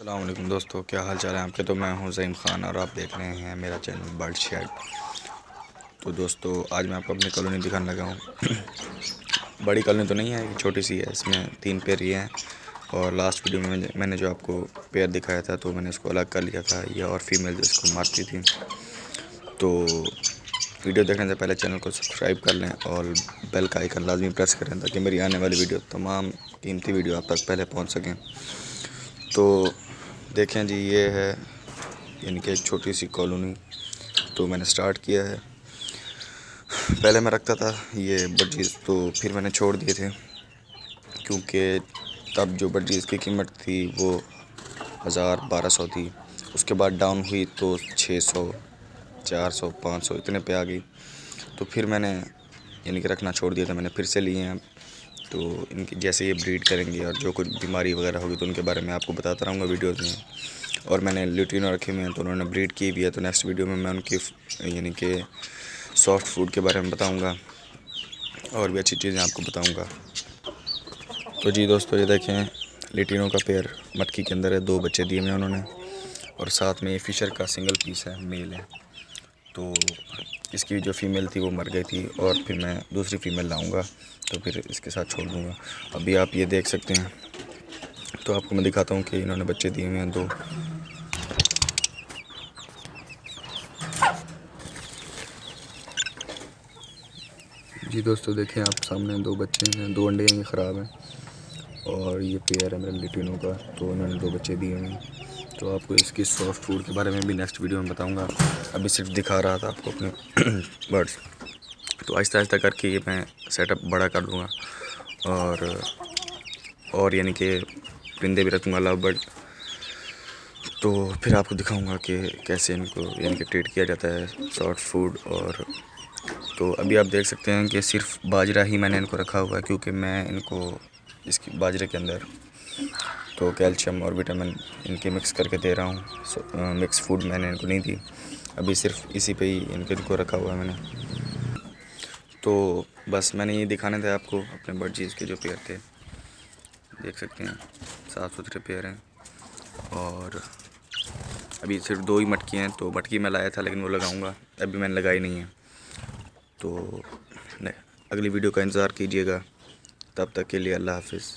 अस्सलाम वालेकुम दोस्तों, क्या हाल चाल है आपके। तो मैं हूं ज़हीम ख़ान और आप देख रहे हैं मेरा चैनल बर्ड शेड। तो दोस्तों आज मैं आपको अपनी कॉलोनी दिखाने लगा हूं। बड़ी कॉलोनी तो नहीं है, छोटी सी है। इसमें 3 पेयर ये हैं और लास्ट वीडियो में मैंने जो आपको पेयर दिखाया था तो मैंने इसको अलग कर लिया था, ये और फीमेल जो इसको मारती थी। तो वीडियो देखने से पहले चैनल को सब्सक्राइब कर लें और बेल का आइकन लाजमी प्रेस करें ताकि मेरी आने वाली वीडियो तमाम कीमती वीडियो आप तक पहले पहुँच सकें। तो देखें जी, ये है यानी कि एक छोटी सी कॉलोनी। तो मैंने स्टार्ट किया है। पहले मैं रखता था ये बर्डीज़, तो फिर मैंने छोड़ दिए थे क्योंकि तब जो बर्डीज़ की कीमत थी वो 1000-1200 थी। उसके बाद डाउन हुई तो 600, 400, 500 इतने पे आ गई। तो फिर मैंने यानी कि रखना छोड़ दिया था। मैंने फिर से लिए हैं। तो इनकी जैसे ये ब्रीड करेंगे और जो कुछ बीमारी वगैरह होगी तो उनके बारे में आपको बताता रहूँगा वीडियोज़ में। और मैंने ल्यूटिनो रखे हुए हैं तो उन्होंने ब्रीड की भी है। तो नेक्स्ट वीडियो में मैं उनकी यानी कि सॉफ्ट फूड के बारे में बताऊंगा और भी अच्छी चीज़ें आपको बताऊंगा। तो जी दोस्तों, ये देखें ल्यूटिनो का पेयर मटकी के अंदर है। 2 बच्चे दिए हुए उन्होंने और साथ में ये फिशर का सिंगल पीस है, मेल है। तो इसकी जो फ़ीमेल थी वो मर गई थी और फिर मैं दूसरी फ़ीमेल लाऊंगा तो फिर इसके साथ छोड़ दूंगा। अभी आप ये देख सकते हैं। तो आपको मैं दिखाता हूँ कि इन्होंने बच्चे दिए हुए हैं 2। जी दोस्तों देखें, आप सामने 2 बच्चे हैं, 2 अंडे हैं, ये ख़राब हैं। और ये पेयर है मेरे ल्यूटिनो का, तो इन्होंने 2 बच्चे दिए हैं। तो आपको इसकी सॉफ्ट फूड के बारे में भी नेक्स्ट वीडियो में बताऊंगा। अभी सिर्फ दिखा रहा था आपको अपने बर्ड्स। तो आहिस्ता आहिस्ता करके ये मैं सेटअप बड़ा कर लूँगा और यानी कि परिंदे भी रखूँगा, लव बर्ड। तो फिर आपको दिखाऊंगा कि कैसे इनको यानी कि ट्रीट किया जाता है सॉफ्ट फूड। और तो अभी आप देख सकते हैं कि सिर्फ बाजरा ही मैंने इनको रखा हुआ है क्योंकि मैं इनको इसकी बाजरे के अंदर तो कैल्शियम और विटामिन इनके मिक्स करके दे रहा हूँ। मिक्स फूड मैंने इनको नहीं दी, अभी सिर्फ इसी पे ही इनको रखा हुआ है मैंने। तो बस मैंने ये दिखाने थे आपको अपने बर्डीज़ के जो पेयर थे। देख सकते हैं साफ़ सुथरे पेयर हैं। और अभी सिर्फ 2 ही मटकी हैं, तो मटकी मैं लाया था लेकिन वो लगाऊंगा, अभी मैंने लगाई नहीं है। तो अगली वीडियो का इंतज़ार कीजिएगा। तब तक के लिए अल्लाह हाफ़िज़।